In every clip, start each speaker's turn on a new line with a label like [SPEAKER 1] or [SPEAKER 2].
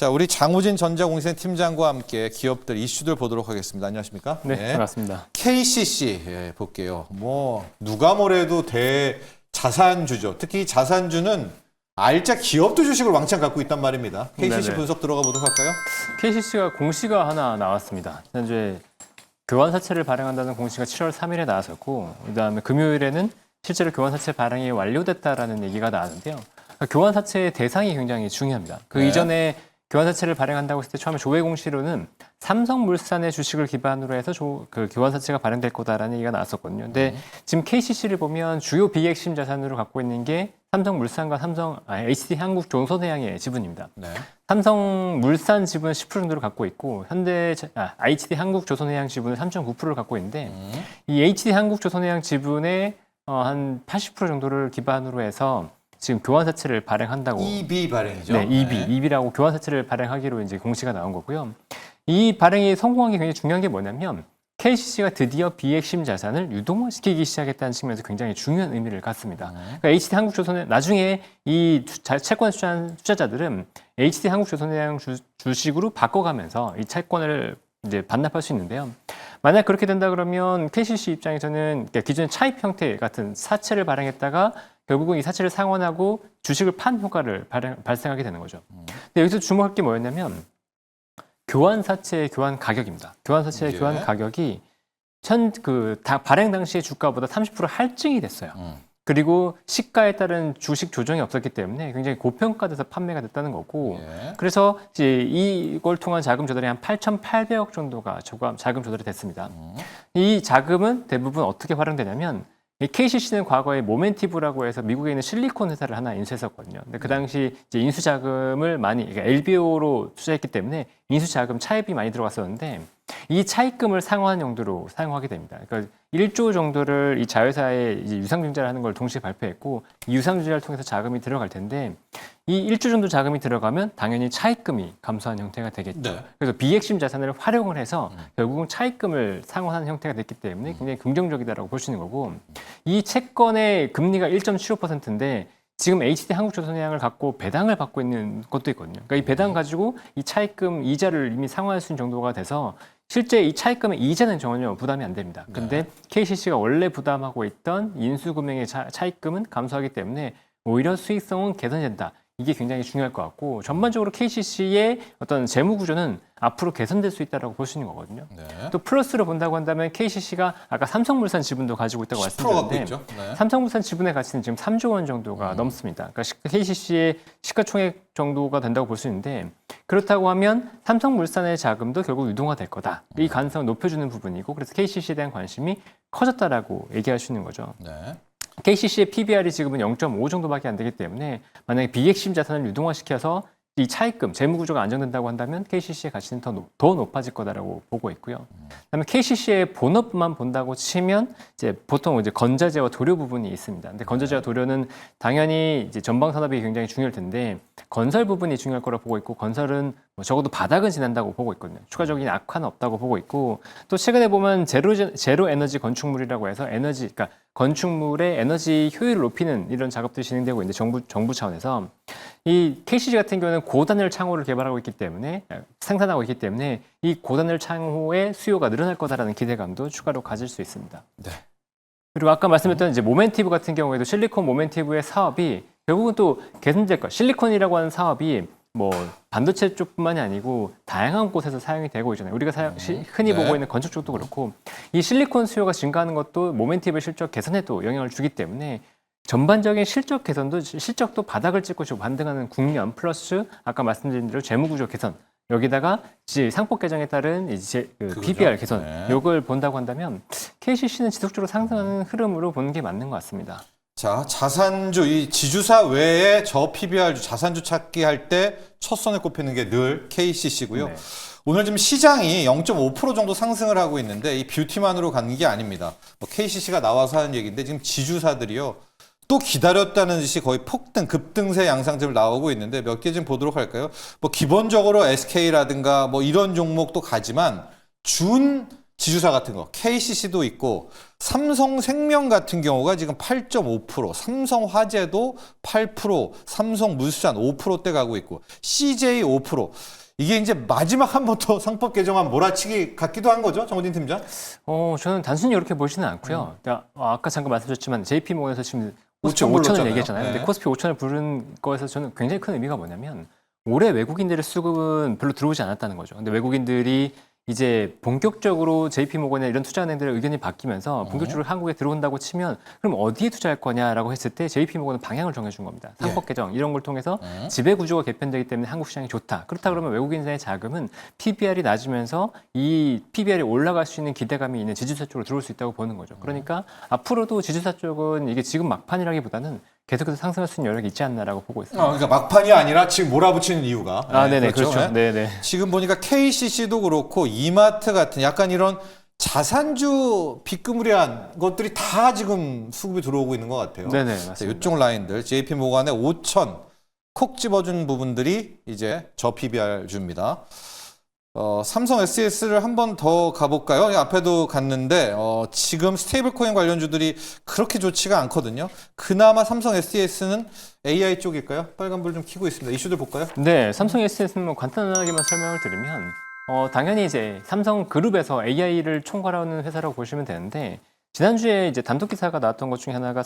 [SPEAKER 1] 자, 우리 장우진 전자공시생 팀장과 함께 기업들 이슈들 보도록 하겠습니다. 안녕하십니까?
[SPEAKER 2] 네, 반갑습니다.
[SPEAKER 1] KCC 볼게요. 뭐 누가 뭐래도 대자산주죠. 특히 자산주는 알짜 기업도 주식을 왕창 갖고 있단 말입니다. KCC
[SPEAKER 2] 네네.
[SPEAKER 1] 분석 들어가 보도록 할까요?
[SPEAKER 2] KCC가 공시가 하나 나왔습니다. 지난주에 교환사채를 발행한다는 공시가 7월 3일에 나왔었고, 그다음에 금요일에는 실제로 교환사채 발행이 완료됐다라는 얘기가 나왔는데요. 그러니까 교환사채의 대상이 굉장히 중요합니다. 그
[SPEAKER 1] 네.
[SPEAKER 2] 이전에 교환사채를 발행한다고 했을 때 처음에 조회 공시로는 삼성물산의 주식을 기반으로 해서 그 교환사채가 발행될 거다라는 얘기가 나왔었거든요. 근데 지금 KCC를 보면 주요 비핵심 자산으로 갖고 있는 게 삼성물산과 HD한국조선해양의 지분입니다.
[SPEAKER 1] 네.
[SPEAKER 2] 삼성물산 지분을 10% 정도를 갖고 있고 HD한국조선해양 지분을 3.9%를 갖고 있는데 이 HD한국조선해양 지분의 한 80% 정도를 기반으로 해서 지금 교환사채를 발행한다고.
[SPEAKER 1] EB 발행이죠.
[SPEAKER 2] 네, EB라고 교환사채를 발행하기로 이제 공시가 나온 거고요. 이 발행이 성공한 게 굉장히 중요한 게 뭐냐면 KCC가 드디어 비핵심 자산을 유동화시키기 시작했다는 측면에서 굉장히 중요한 의미를 갖습니다. 그러니까 HD한국조선해 나중에 이 채권 투자자들은 HD한국조선해양 주식으로 바꿔가면서 이 채권을 이제 반납할 수 있는데요. 만약 그렇게 된다 그러면 KCC 입장에서는 기존의 차입 형태 같은 사채를 발행했다가 결국은 이 사채를 상환하고 주식을 판 효과를 발생하게 되는 거죠. 근데 여기서 주목할 게 뭐였냐면 교환사채의 교환 가격입니다. 교환사채의 교환 가격이 발행 당시의 주가보다 30% 할증이 됐어요. 그리고 시가에 따른 주식 조정이 없었기 때문에 굉장히 고평가돼서 판매가 됐다는 거고, 그래서 이제 이걸 통한 자금 조달이 한 8,800억 정도가 자금 조달이 됐습니다. 이 자금은 대부분 어떻게 활용되냐면 KCC는 과거에 모멘티브라고 해서 미국에 있는 실리콘 회사를 하나 인수했었거든요. 근데 그 당시 이제 인수 자금을 많이 그러니까 LBO로 투자했기 때문에 인수 자금 차입이 많이 들어갔었는데 이 차입금을 상환 용도로 사용하게 됩니다. 그러니까 1조 정도를 이 자회사에 이제 유상증자를 하는 걸 동시에 발표했고 이 유상증자를 통해서 자금이 들어갈 텐데 이 1조 정도 자금이 들어가면 당연히 차입금이 감소한 형태가 되겠죠. 네. 그래서 비핵심 자산을 활용을 해서 결국은 차입금을 상환하는 형태가 됐기 때문에 굉장히 긍정적이다라고 볼 수 있는 거고, 이 채권의 금리가 1.75%인데 지금 HD한국조선해양을 갖고 배당을 받고 있는 것도 있거든요. 그러니까 이 배당 가지고 이 차입금 이자를 이미 상환할 수 있는 정도가 돼서 실제 이 차입금의 이자는 전혀 부담이 안 됩니다. 근데 KCC가 원래 부담하고 있던 인수금액의 차입금은 감소하기 때문에 오히려 수익성은 개선된다. 이게 굉장히 중요할 것 같고, 전반적으로 KCC의 어떤 재무 구조는 앞으로 개선될 수 있다고 볼 수 있는 거거든요. 네. 또 플러스로 본다고 한다면 KCC가 아까 삼성물산 지분도 가지고 있다고 말씀드렸는데 네. 삼성물산 지분의 가치는 지금 3조 원 정도가 넘습니다. 그러니까 KCC의 시가총액 정도가 된다고 볼 수 있는데, 그렇다고 하면 삼성물산의 자금도 결국 유동화될 거다. 이 가능성을 높여주는 부분이고, 그래서 KCC에 대한 관심이 커졌다라고 얘기할 수 있는 거죠. 네. KCC의 PBR이 지금은 0.5 정도밖에 안 되기 때문에 만약에 비핵심 자산을 유동화시켜서 이 차입금, 재무 구조가 안정된다고 한다면 KCC의 가치는 더 높아질 거다라고 보고 있고요. 그다음에 KCC의 본업만 본다고 치면 이제 보통 이제 건자재와 도료 부분이 있습니다. 근데 건자재와 도료는 당연히 이제 전방 산업이 굉장히 중요할 텐데 건설 부분이 중요할 거라고 보고 있고, 건설은 뭐 적어도 바닥은 지난다고 보고 있거든요. 추가적인 악화는 없다고 보고 있고, 또 최근에 보면 제로 에너지 건축물이라고 해서 그러니까 건축물의 에너지 효율을 높이는 이런 작업들이 진행되고 있는데 정부 차원에서 이 KCC 같은 경우는 고단열 창호를 개발하고 있기 때문에 생산하고 있기 때문에 이 고단열 창호의 수요가 늘어날 거다라는 기대감도 추가로 가질 수 있습니다. 네. 그리고 아까 말씀드렸던 이제 모멘티브 같은 경우에도 실리콘 모멘티브의 사업이 결국은 또 개선될 거예요. 실리콘이라고 하는 사업이 뭐 반도체 쪽뿐만이 아니고 다양한 곳에서 사용이 되고 있잖아요. 우리가 흔히 보고 있는 건축 쪽도 그렇고, 이 실리콘 수요가 증가하는 것도 모멘티브의 실적 개선에도 영향을 주기 때문에 전반적인 실적도 바닥을 찍고 지금 반등하는 국면 플러스 아까 말씀드린 대로 재무구조 개선, 여기다가 이제 상법 개정에 따른 이제 PBR 개선, 이걸 본다고 한다면 KCC는 지속적으로 상승하는 흐름으로 보는 게 맞는 것 같습니다.
[SPEAKER 1] 자, 자산주, 이 지주사 외에 저 PBR주, 자산주 찾기 할 때 첫 손에 꼽히는 게 늘 KCC고요. 네. 오늘 지금 시장이 0.5% 정도 상승을 하고 있는데 이 뷰티만으로 가는 게 아닙니다. 뭐 KCC가 나와서 하는 얘기인데 지금 지주사들이요. 또 기다렸다는 듯이 거의 폭등, 급등세 양상점을 나오고 있는데 몇 개 좀 보도록 할까요? 뭐 기본적으로 SK라든가 뭐 이런 종목도 가지만 준 지주사 같은 거 KCC도 있고 삼성생명 같은 경우가 지금 8.5%, 삼성화재도 8%, 삼성물산 5%대 가고 있고 CJ 5%. 이게 이제 마지막 한 번 더 상법 개정안 몰아치기 같기도 한 거죠, 정호진 팀장?
[SPEAKER 2] 저는 단순히 이렇게 보지는 않고요. 아까 잠깐 말씀드렸지만 JP모건에서 지금 코스피 5천을
[SPEAKER 1] 불렀잖아요.
[SPEAKER 2] 얘기했잖아요.
[SPEAKER 1] 네.
[SPEAKER 2] 근데 코스피 5천을 부른 거에서 저는 굉장히 큰 의미가 뭐냐면 올해 외국인들의 수급은 별로 들어오지 않았다는 거죠. 근데 외국인들이 이제 본격적으로 JP모건이나 이런 투자은행들의 의견이 바뀌면서 본격적으로 한국에 들어온다고 치면 그럼 어디에 투자할 거냐라고 했을 때 JP모건은 방향을 정해준 겁니다. 상법 개정 이런 걸 통해서 지배 구조가 개편되기 때문에 한국 시장이 좋다. 그렇다 그러면 외국인들의 자금은 PBR이 낮으면서 이 PBR이 올라갈 수 있는 기대감이 있는 지주사 쪽으로 들어올 수 있다고 보는 거죠. 그러니까 앞으로도 지주사 쪽은 이게 지금 막판이라기보다는 계속해서 상승할 수 있는 여력이 있지 않나라고 보고 있습니다.
[SPEAKER 1] 그러니까 막판이 아니라 지금 몰아붙이는 이유가.
[SPEAKER 2] 네네, 그렇죠.
[SPEAKER 1] 네.
[SPEAKER 2] 네네.
[SPEAKER 1] 지금 보니까 KCC도 그렇고 이마트 같은 약간 이런 자산주 비끄무리한 것들이 다 지금 수급이 들어오고 있는 것 같아요.
[SPEAKER 2] 네네, 맞습니다.
[SPEAKER 1] 이쪽 라인들 JP모건의 5천 콕 집어준 부분들이 이제 저 PBR 주입니다. 삼성 SES를 한 번 더 가볼까요? 앞에도 갔는데 지금 스테이블코인 관련주들이 그렇게 좋지가 않거든요. 그나마 삼성 SES는 AI 쪽일까요? 빨간불 좀 켜고 있습니다. 이슈들 볼까요?
[SPEAKER 2] 네, 삼성 SS는 뭐 간단하게만 설명을 드리면 당연히 이제 삼성그룹에서 AI를 총괄하는 회사라고 보시면 되는데 지난주에 이제 단독 기사가 나왔던 것 중에 하나가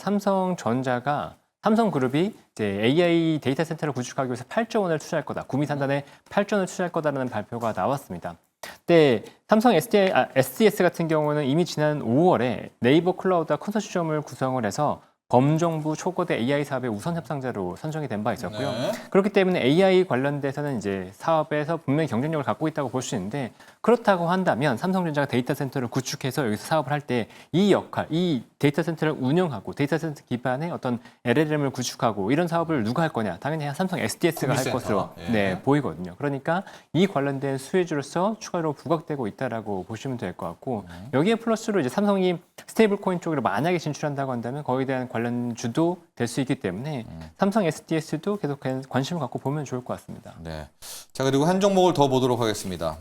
[SPEAKER 2] 삼성그룹이 이제 AI 데이터 센터를 구축하기 위해서 8조 원을 투자할 거다. 구미 산단에 8조 원을 투자할 거다라는 발표가 나왔습니다. 근데 삼성 SDS 같은 경우는 이미 지난 5월에 네이버 클라우드와 컨소시엄을 구성을 해서 범정부 초거대 AI 사업의 우선 협상자로 선정이 된 바 있었고요.
[SPEAKER 1] 네.
[SPEAKER 2] 그렇기 때문에 AI 관련돼서는 이제 사업에서 분명히 경쟁력을 갖고 있다고 볼 수 있는데 그렇다고 한다면 삼성전자가 데이터 센터를 구축해서 여기서 사업을 할 때 이 역할, 이 데이터 센터를 운영하고 데이터 센터 기반의 어떤 LLM을 구축하고 이런 사업을 누가 할 거냐? 당연히 삼성 SDS가 할
[SPEAKER 1] 구미센터.
[SPEAKER 2] 것으로
[SPEAKER 1] 예.
[SPEAKER 2] 보이거든요. 그러니까 이 관련된 수혜주로서 추가로 부각되고 있다라고 보시면 될 것 같고 여기에 플러스로 이제 삼성이 스테이블 코인 쪽으로 만약에 진출한다고 한다면 거기에 대한 관련주도 될 수 있기 때문에 삼성 SDS도 계속 관심을 갖고 보면 좋을 것 같습니다.
[SPEAKER 1] 네. 자, 그리고 한 종목을 더 보도록 하겠습니다.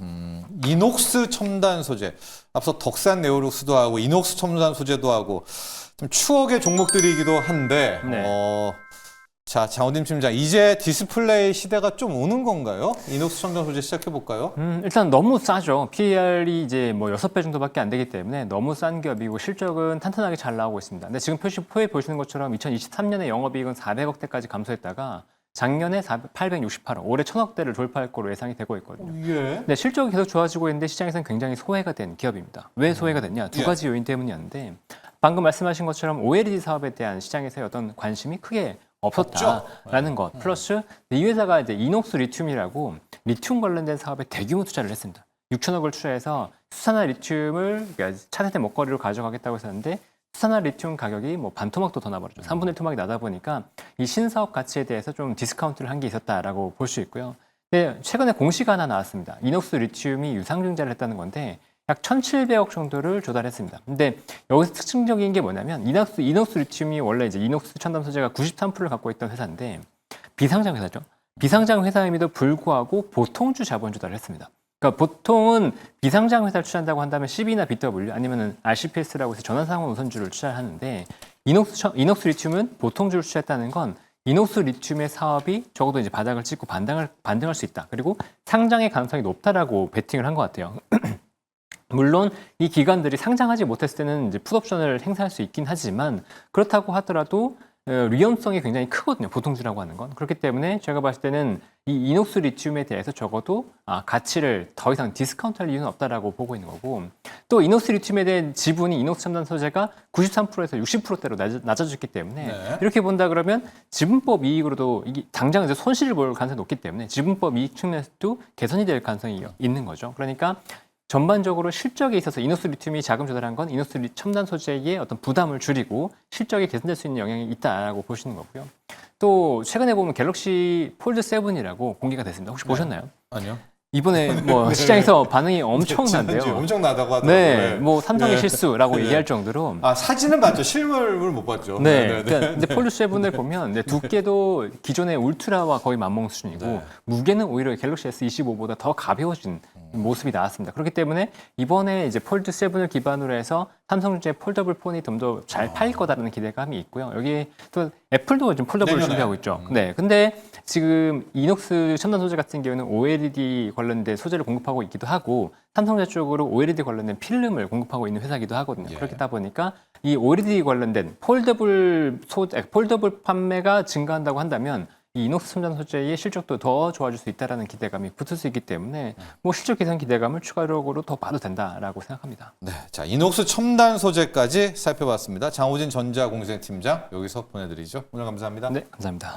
[SPEAKER 1] 이녹스 첨단 소재. 앞서 덕산 네오룩스도 하고 이녹스 첨단 소재도 하고 좀 추억의 종목들이기도 한데
[SPEAKER 2] 네.
[SPEAKER 1] 자, 장호림 팀장, 이제 디스플레이 시대가 좀 오는 건가요? 이녹스 첨단 소재 시작해 볼까요?
[SPEAKER 2] 일단 너무 싸죠. PER이 이제 뭐 6배 정도밖에 안 되기 때문에 너무 싼 기업이고 실적은 탄탄하게 잘 나오고 있습니다. 근데 지금 표에 보시는 것처럼 2023년에 영업이익은 400억대까지 감소했다가 작년에 868억, 올해 1000억대를 돌파할 거로 예상이 되고 있거든요.
[SPEAKER 1] 예.
[SPEAKER 2] 네, 실적이 계속 좋아지고 있는데 시장에서는 굉장히 소외가 된 기업입니다. 왜 소외가 됐냐? 두 가지 요인 때문이었는데 방금 말씀하신 것처럼 OLED 사업에 대한 시장에서의 어떤 관심이 크게 없었다라는 것. 플러스 이 회사가 이제 이녹스 리튬이라고 리튬 관련된 사업에 대규모 투자를 했습니다. 6천억을 투자해서 수산화 리튬을 그러니까 차세대 먹거리로 가져가겠다고 했었는데 수산화 리튬 가격이 뭐 반토막도 더 나버렸죠. 3분의 1 토막이 나다 보니까 이 신사업 가치에 대해서 좀 디스카운트를 한 게 있었다라고 볼 수 있고요. 근데 최근에 공시가 하나 나왔습니다. 이녹스 리튬이 유상증자를 했다는 건데 약 1,700억 정도를 조달했습니다. 근데 여기서 특징적인 게 뭐냐면 이녹스 리튬이 원래 이제 이녹스 첨단 소재가 93%를 갖고 있던 회사인데 비상장 회사죠. 비상장 회사임에도 불구하고 보통주 자본 조달을 했습니다. 그러니까 보통은 비상장 회사를 투자한다고 한다면 CB나 BW 아니면은 RCPS라고 해서 전환상환 우선주를 투자하는데 이녹스 리튬은 보통주를 투자했다는 건 이녹스 리튬의 사업이 적어도 이제 바닥을 찍고 반등할 수 있다. 그리고 상장의 가능성이 높다라고 베팅을 한 것 같아요. 물론 이 기관들이 상장하지 못했을 때는 이제 풋옵션을 행사할 수 있긴 하지만 그렇다고 하더라도 위험성이 굉장히 크거든요. 보통주라고 하는 건. 그렇기 때문에 제가 봤을 때는 이 이녹스 리튬에 대해서 적어도 가치를 더 이상 디스카운트할 이유는 없다라고 보고 있는 거고 또 이녹스 리튬에 대한 지분이 이녹스 첨단 소재가 93%에서 60%대로 낮아졌기 때문에 이렇게 본다 그러면 지분법 이익으로도 이게 당장 이제 손실을 볼 가능성이 높기 때문에 지분법 이익 측면에서도 개선이 될 가능성이 있는 거죠. 그러니까 전반적으로 실적에 있어서 이녹스 리튬이 자금 조달한 건 이녹스 첨단 소재의 어떤 부담을 줄이고 실적이 개선될 수 있는 영향이 있다라고 보시는 거고요. 또 최근에 보면 갤럭시 폴드 7이라고 공개가 됐습니다. 혹시 보셨나요?
[SPEAKER 1] 아니요.
[SPEAKER 2] 이번에 뭐 시장에서 반응이 엄청난데요.
[SPEAKER 1] 엄청나다고 하더라고요.
[SPEAKER 2] 네, 뭐 삼성의 실수라고 얘기할 정도로.
[SPEAKER 1] 사진은 봤죠. 실물을 못 봤죠.
[SPEAKER 2] 네, 그러니까 근데 폴드 7을 보면 두께도 기존의 울트라와 거의 맞먹는 수준이고 무게는 오히려 갤럭시 S25보다 더 가벼워진 모습이 나왔습니다. 그렇기 때문에 이번에 이제 폴드 7을 기반으로 해서 삼성전자의 폴더블 폰이 좀 더 잘 팔릴 거다라는 기대감이 있고요. 여기 또 애플도 지금 폴더블을
[SPEAKER 1] 내년에.
[SPEAKER 2] 준비하고 있죠. 네, 근데 지금 이녹스 첨단 소재 같은 경우는 OLED 관련된 소재를 공급하고 있기도 하고 삼성전자 쪽으로 OLED 관련된 필름을 공급하고 있는 회사이기도 하거든요.
[SPEAKER 1] 예.
[SPEAKER 2] 그렇다 보니까 이 OLED 관련된 폴더블 판매가 증가한다고 한다면 이 이녹스 첨단 소재의 실적도 더 좋아질 수 있다라는 기대감이 붙을 수 있기 때문에 뭐 실적 개선 기대감을 추가적으로 더 봐도 된다라고 생각합니다.
[SPEAKER 1] 네, 자 이녹스 첨단 소재까지 살펴봤습니다. 장호진 전자공생팀장 여기서 보내드리죠. 오늘 감사합니다.
[SPEAKER 2] 네, 감사합니다.